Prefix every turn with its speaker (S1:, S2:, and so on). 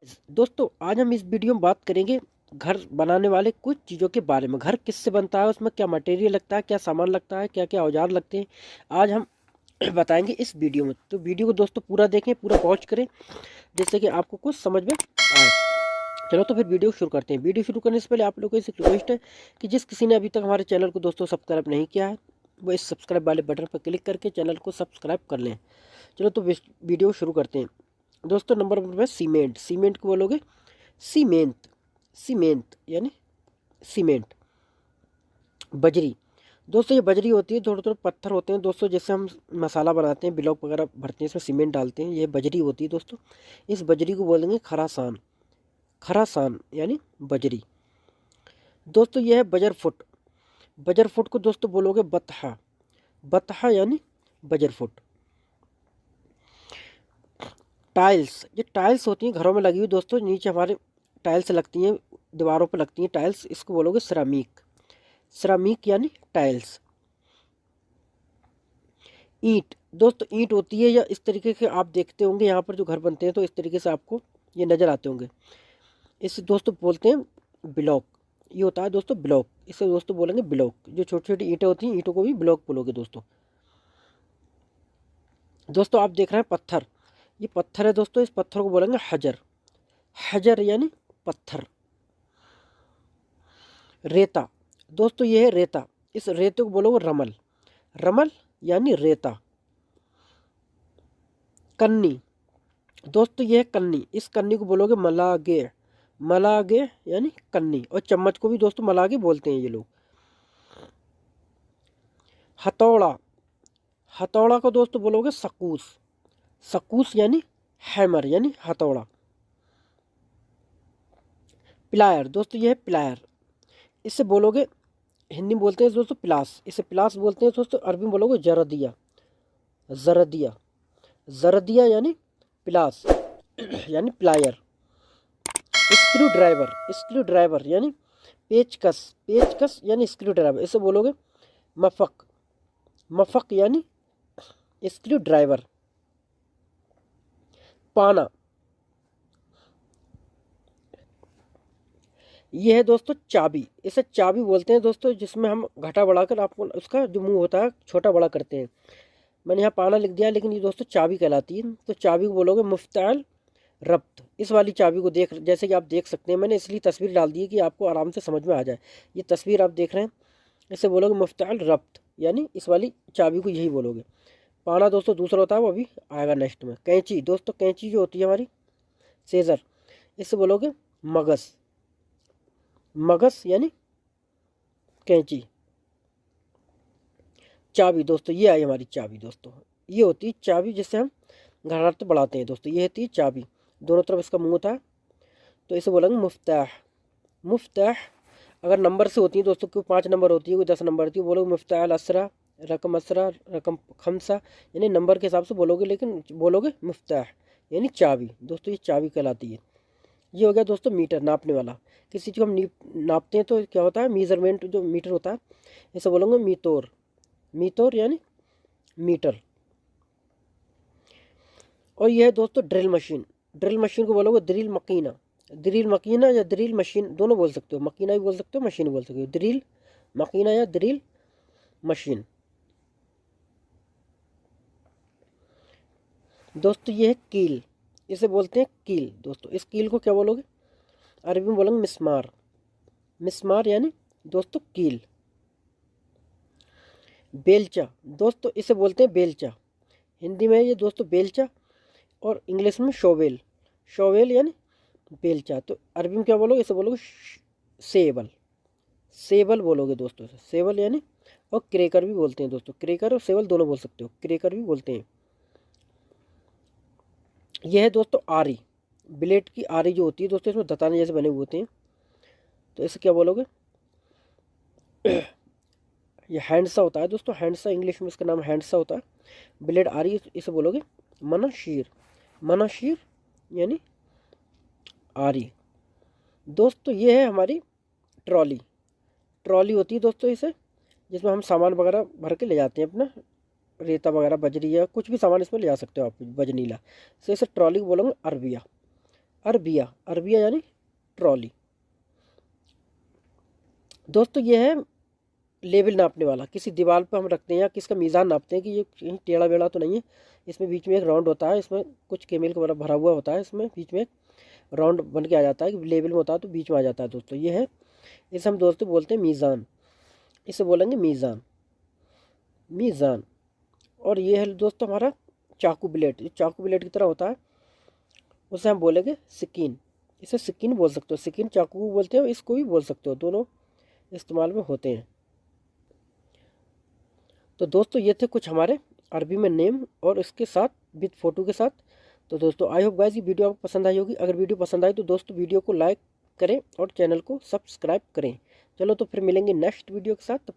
S1: दोस्तों आज हम इस वीडियो में बात करेंगे घर बनाने वाले कुछ चीज़ों के बारे में। घर किससे बनता है, उसमें क्या मटेरियल लगता है, क्या सामान लगता है, क्या क्या औजार लगते हैं, आज हम बताएंगे इस वीडियो में। तो वीडियो को दोस्तों पूरा देखें, पूरा वॉच करें, जिससे कि आपको कुछ समझ में आए। चलो तो फिर वीडियो शुरू करते हैं। वीडियो शुरू करने से पहले आप लोगों से रिक्वेस्ट है कि जिस किसी ने अभी तक हमारे चैनल को दोस्तों सब्सक्राइब नहीं किया है, वो इस सब्सक्राइब वाले बटन पर क्लिक करके चैनल को सब्सक्राइब कर लें। चलो तो वीडियो शुरू करते हैं। दोस्तों नंबर वन पे सीमेंट। सीमेंट को बोलोगे सीमेंट। सीमेंट यानी सीमेंट। बजरी। दोस्तों ये बजरी होती है, थोड़े थोड़े पत्थर होते हैं दोस्तों, जैसे हम मसाला बनाते हैं, ब्लॉक वगैरह भरते हैं, इसमें सीमेंट डालते हैं, ये बजरी होती है दोस्तों। इस बजरी को बोलेंगे खरासान। खरासान यानी बजरी। दोस्तों ये है बजर फुट। बजर फुट को दोस्तों बोलोगे बतहा। बतहा यानी बजर फुट। टाइल्स। ये टाइल्स होती हैं घरों में लगी हुई दोस्तों, नीचे हमारे टाइल्स लगती हैं, दीवारों पर लगती हैं टाइल्स, इसको बोलोगे सिरामिक। सिरामिक यानी टाइल्स। ईंट। दोस्तों ईंट होती है या इस तरीके के आप देखते होंगे यहाँ पर जो घर बनते हैं, तो इस तरीके से आपको ये नज़र आते होंगे। इसे दोस्तों बोलते हैं ब्लॉक। ये होता है दोस्तों ब्लॉक, इसे दोस्तों बोलेंगे ब्लॉक। जो छोटी छोटी ईंटें होती हैं, ईंटों को भी ब्लॉक बोलोगे दोस्तों। दोस्तों आप देख रहे हैं पत्थर। ये पत्थर है दोस्तों, इस पत्थर को बोलेंगे हजर। हजर यानी पत्थर। रेता। दोस्तों ये है रेता, इस रेते को बोलोगे रमल। रमल यानी रेता। कन्नी। दोस्तों ये है कन्नी, इस कन्नी को बोलोगे मलागे। मलागे यानी कन्नी। और चम्मच को भी दोस्तों मलागे बोलते हैं ये लोग। हथौड़ा। हथौड़ा को दोस्तों बोलोगे सकूस। सकूस यानी हैमर यानी हथौड़ा। प्लायर। दोस्तों ये है प्लायर, इससे बोलोगे हिंदी में बोलते हैं दोस्तों प्लास, इसे प्लास बोलते हैं दोस्तों। अरबी में बोलोगे जरदिया। जरदिया। जरदिया यानी प्लास यानी plier. Screw driver. Screw driver यानी पेचकस। पेचकस यानी स्क्रू ड्राइवर, इसे बोलोगे मफक। मफक यानी स्क्रू ड्राइवर। पाना। यह है दोस्तों चाबी, इसे चाबी बोलते हैं दोस्तों, जिसमें हम घटा बढ़ाकर आपको उसका जो मुंह होता है छोटा बड़ा करते हैं। मैंने यहाँ पाना लिख दिया, लेकिन ये दोस्तों चाबी कहलाती है। तो चाबी को बोलोगे मुफ्ताल रब्त। इस वाली चाबी को देख, जैसे कि आप देख सकते हैं, मैंने इसलिए तस्वीर डाल दी है कि आपको आराम से समझ में आ जाए। ये तस्वीर आप देख रहे हैं, इसे बोलोगे मुफ्ताल रब्त, यानी इस वाली चाबी को यही बोलोगे। पाना दोस्तों दूसरा होता है, वो अभी आएगा नेक्स्ट में। कैंची। दोस्तों कैंची जो होती है हमारी सेजर, इससे बोलोगे मगस। मगस यानी कैंची। चाबी। दोस्तों ये आई हमारी चाबी दोस्तों, ये होती है चाबी जिससे हम घराट बढ़ाते हैं दोस्तों, ये होती है चाबी। दोनों तरफ इसका मुंह होता है, तो इसे बोलेंगे मुफ्ताह। मुफ्ताह अगर नंबर से होती है दोस्तों, कोई 5 नंबर होती है, कोई 10 नंबर होती है, बोलोगे मुफ्ताह असरा, रकम असरा, रकम खमसा, यानी नंबर के हिसाब से बोलोगे, लेकिन बोलोगे मुफ्ताह यानी चाबी। दोस्तों ये चाबी कहलाती है। ये हो गया दोस्तों मीटर, नापने वाला। किसी चीज़ को हम नापते हैं तो क्या होता है, मीज़रमेंट जो मीटर होता है, इसे बोलोगे मीतोर। मीतोर यानी मीटर। और यह है दोस्तों ड्रिल मशीन। ड्रिल मशीन को बोलोगे ड्रिल मकीना। ड्रिल मकीना या ड्रिल मशीन दोनों बोल सकते हो, मकीना भी बोल सकते हो, मशीन भी बोल सकते हो। ड्रिल मकीना या ड्रिल मशीन। दोस्तों ये है कील, इसे बोलते हैं कील। दोस्तों इस कील को क्या बोलोगे, अरबी में बोलेंगे मिस्मार। मिस्मार यानी दोस्तों कील। बेलचा। दोस्तों इसे बोलते हैं बेलचा, हिंदी में ये दोस्तों बेलचा, और इंग्लिश में शोवेल। शोवेल यानी बेलचा। तो अरबी में क्या बोलोगे, इसे बोलोगे सेबल। सेबल बोलोगे दोस्तों इसे, सेबल यानी। और क्रेकर भी बोलते हैं दोस्तों, क्रेकर और सेबल दोनों बोल सकते हो, क्रेकर भी बोलते हैं। यह है दोस्तों आरी। ब्लेड की आरी जो होती है दोस्तों, इसमें दताने जैसे बने हुए होते हैं, तो इसे क्या बोलोगे ये हैंडसा होता है दोस्तों, हैंडसा इंग्लिश में इसका नाम हैंडसा होता है। ब्लेड आरी, इसे बोलोगे मनाशीर। मनाशीर यानी आरी। दोस्तों ये है हमारी ट्रॉली। ट्रॉली होती है दोस्तों इसे, जिसमें हम सामान वगैरह भर के ले जाते हैं अपना, रेता वगैरह बजरी या कुछ भी सामान इसमें ले जा सकते हो आप, बजनीला। तो इसे ट्रॉली को बोलोगे अरबिया। अरबिया, अरबिया यानी ट्रॉली। दोस्तों ये है लेवल नापने वाला, किसी दीवार पर हम रखते हैं या किसका मीज़ान नापते हैं कि ये कहीं टेढ़ा बेढ़ा तो नहीं है। इसमें बीच में एक राउंड होता है, इसमें कुछ केमिकल का भरा हुआ होता है, इसमें बीच में राउंड बन के आ जाता है, लेवल में होता है तो बीच में आ जाता है दोस्तों। ये है, इसे हम दोस्तों बोलते हैं मीज़ान, इसे बोलेंगे मीज़ान, मीज़ान। और ये है दोस्तों हमारा चाकू ब्लेड, ये चाकू ब्लेड की तरह होता है, उसे हम बोलेंगे सिक्कीन, इसे सिक्कीन बोल सकते हो, सिक्कीन चाकू बोलते हो, इसको भी बोल सकते हो, दोनों इस्तेमाल में होते हैं। तो दोस्तों ये थे कुछ हमारे अरबी में नेम और इसके साथ विद फ़ोटो के साथ। तो दोस्तों आई होप गाइस ये वीडियो आपको पसंद आई होगी। अगर वीडियो पसंद आई तो दोस्तों वीडियो को लाइक करें और चैनल को सब्सक्राइब करें। चलो तो फिर मिलेंगे नेक्स्ट वीडियो के साथ।